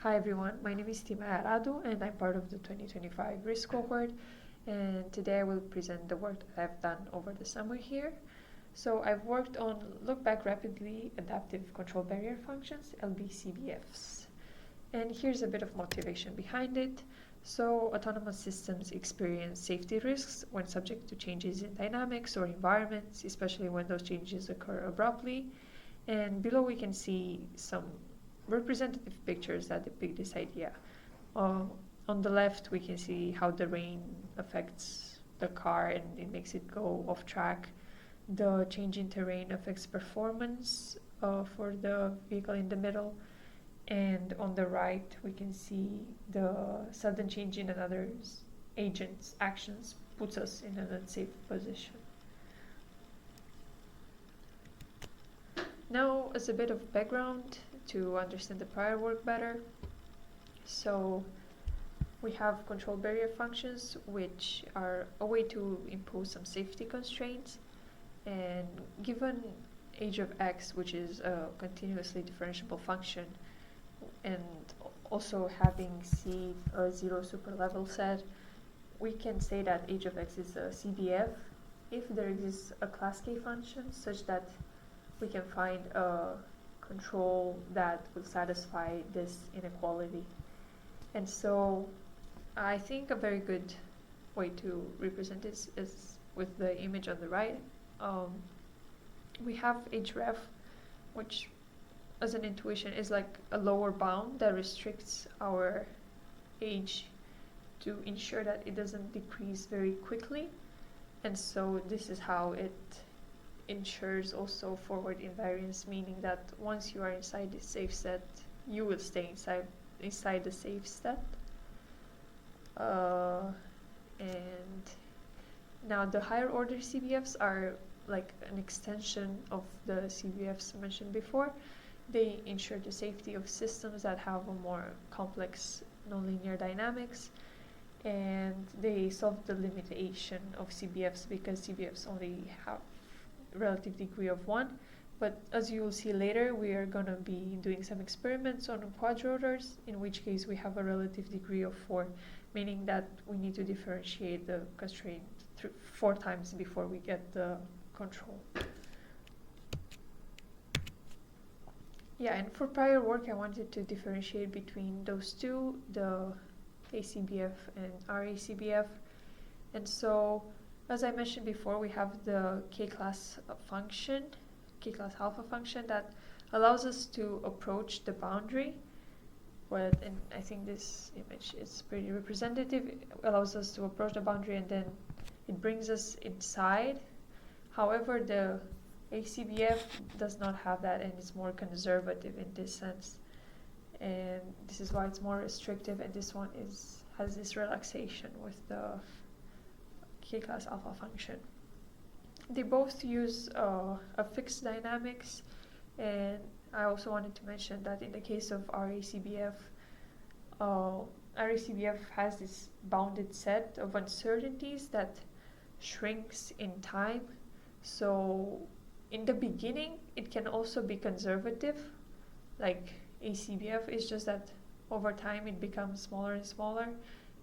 Hi everyone, my name is Timeea Radu and I'm part of the 2025 risk cohort, and today I will present the work that I've done over the summer here. So I've worked on look back rapidly adaptive control barrier functions, LB-CBFs. And here's a bit of motivation behind it. So autonomous systems experience safety risks when subject to changes in dynamics or environments, especially when those changes occur abruptly. And below we can see some representative pictures that depict this idea. Uh, on the left, we can see how the rain affects the car and it makes it go off track. The change in terrain affects performance for the vehicle in the middle. And on the right, we can see the sudden change in another agent's actions puts us in an unsafe position. Now, as a bit of background to understand the prior work better, so we have control barrier functions, which are a way to impose some safety constraints. And given h of x, which is a continuously differentiable function, and also having C a zero superlevel set, we can say that h of x is a CBF if there exists a class K function such that we can find a control that will satisfy this inequality. And so I think a very good way to represent this is with the image on the right. We have href, which as an intuition is like a lower bound that restricts our age to ensure that it doesn't decrease very quickly. And so this is how it ensures also forward invariance, meaning that once you are inside the safe set, you will stay inside the safe set. And now the higher order CBFs are like an extension of the CBFs mentioned before. They ensure the safety of systems that have a more complex nonlinear dynamics, and they solve the limitation of CBFs because CBFs only have relative degree of 1, but as you will see later, we are going to be doing some experiments on quadrotors, in which case we have a relative degree of 4, meaning that we need to differentiate the constraint 4 times before we get the control. Yeah, and for prior work I wanted to differentiate between those two, the ACBF and RACBF, and so as I mentioned before, we have the K-class function, K-class alpha function, that allows us to approach the boundary. And I think this image is pretty representative. It allows us to approach the boundary and then it brings us inside. However, the ACBF does not have that and is more conservative in this sense. And this is why it's more restrictive, and this one has this relaxation with the K-class alpha function. They both use a fixed dynamics, and I also wanted to mention that in the case of RACBF, RACBF has this bounded set of uncertainties that shrinks in time. So in the beginning, it can also be conservative, like ACBF. It's just that over time it becomes smaller and smaller,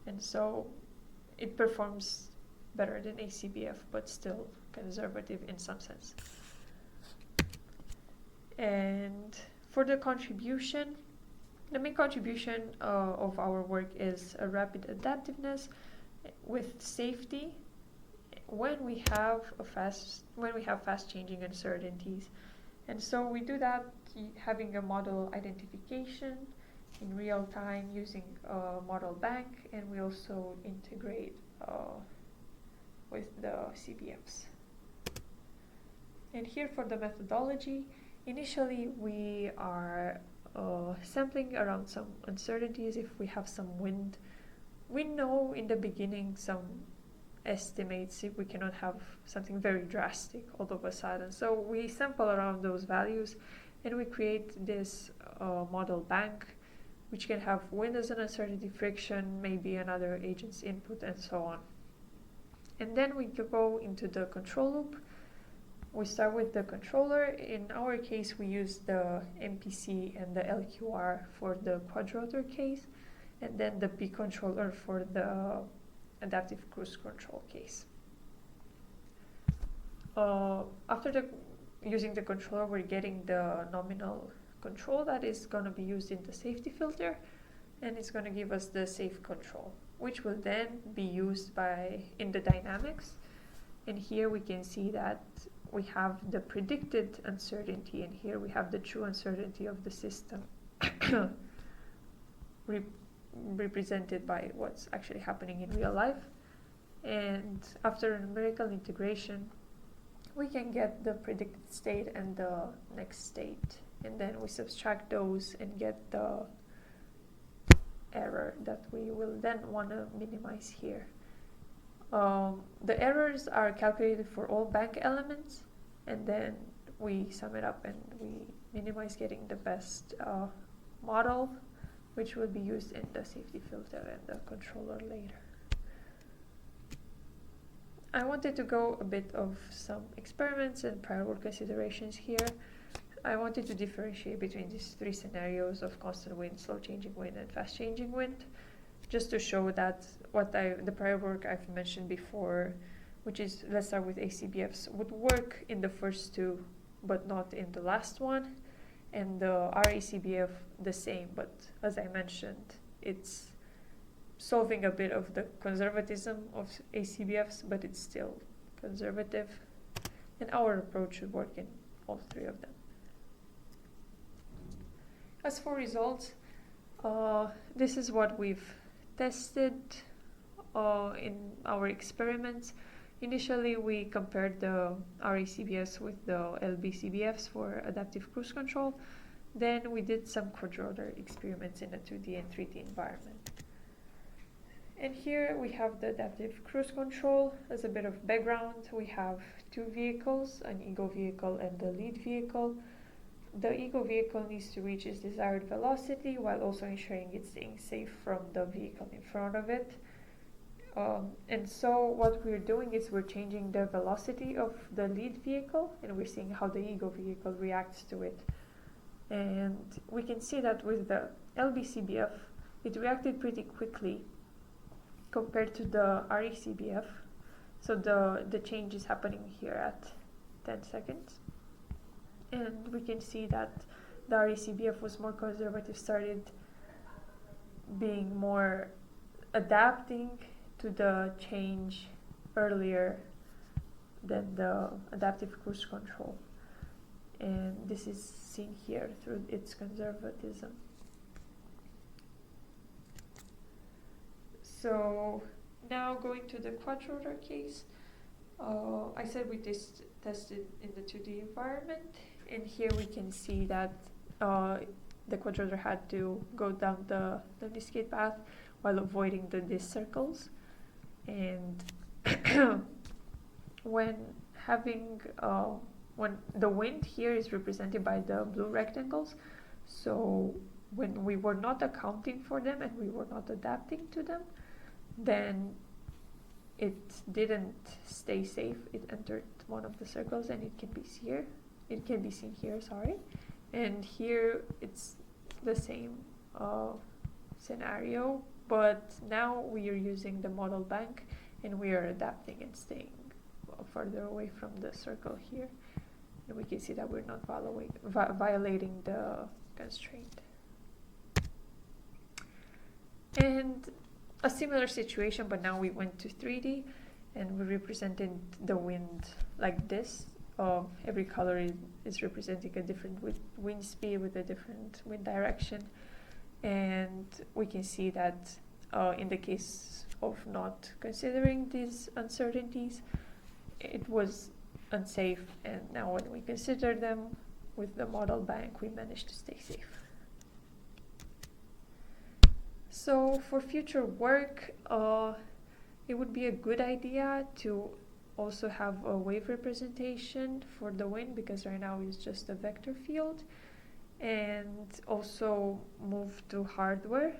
and so it performs better than ACBF, but still conservative in some sense. And for the contribution, the main contribution of our work is a rapid adaptiveness with safety when we have fast changing uncertainties. And so we do that having a model identification in real time using a model bank, and we also integrate with the CBFs. And here for the methodology, initially we are sampling around some uncertainties. If we have some wind, we know in the beginning some estimates if we cannot have something very drastic all of a sudden. So we sample around those values and we create this model bank, which can have wind as an uncertainty, friction, maybe another agent's input, and so on. And then we go into the control loop, we start with the controller. In our case, we use the MPC and the LQR for the quadrotor case, and then the P controller for the adaptive cruise control case. After using the controller, we're getting the nominal control that is going to be used in the safety filter, and it's going to give us the safe control, which will then be used in the dynamics. And here we can see that we have the predicted uncertainty, and here we have the true uncertainty of the system represented by what's actually happening in real life. And after numerical integration, we can get the predicted state and the next state, and then we subtract those and get the error that we will then want to minimize here. The errors are calculated for all bank elements, and then we sum it up and we minimize getting the best model, which will be used in the safety filter and the controller later. I wanted to go a bit of some experiments and prior work considerations here. I wanted to differentiate between these three scenarios of constant wind, slow changing wind, and fast changing wind, just to show that the prior work I've mentioned before, which is, let's start with ACBFs, would work in the first two, but not in the last one, and the RACBF the same, but as I mentioned, it's solving a bit of the conservatism of ACBFs, but it's still conservative, and our approach should work in all three of them. As for results, this is what we've tested in our experiments. Initially, we compared the RACBFs with the LB-CBFs for adaptive cruise control. Then we did some quadrotor experiments in a 2D and 3D environment. And here we have the adaptive cruise control. As a bit of background, we have two vehicles, an ego vehicle and the lead vehicle. The ego vehicle needs to reach its desired velocity while also ensuring it's staying safe from the vehicle in front of it. And so what we're doing is we're changing the velocity of the lead vehicle, and we're seeing how the ego vehicle reacts to it. And we can see that with the LB-CBF, it reacted pretty quickly compared to the RACBF. So the change is happening here at 10 seconds. And we can see that the RACBF was more conservative, started being more adapting to the change earlier than the adaptive cruise control. And this is seen here through its conservatism. So now going to the quadrotor case, I said we tested in the 2D environment, and here we can see that the quadrotor had to go down the escape path while avoiding the disc circles. And when the wind here is represented by the blue rectangles, so when we were not accounting for them and we were not adapting to them, then it didn't stay safe. It entered one of the circles, and it can be seen here, sorry. And here it's the same scenario, but now we are using the model bank, and we are adapting and staying further away from the circle here. And we can see that we're not violating the constraint. And a similar situation, but now we went to 3D, and we represented the wind like this. Every color is representing a different wind speed with a different wind direction. And we can see that in the case of not considering these uncertainties, it was unsafe, and now when we consider them with the model bank, we managed to stay safe. So for future work, it would be a good idea to also have a wave representation for the wind, because right now it's just a vector field, and also move to hardware.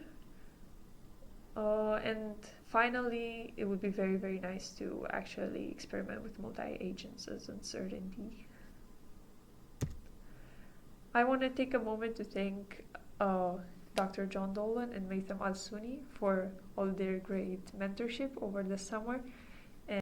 And finally, it would be very, very nice to actually experiment with multi-agents as uncertainty I want to take a moment to thank Dr. John Dolan and Maitham Al-Suni for all their great mentorship over the summer.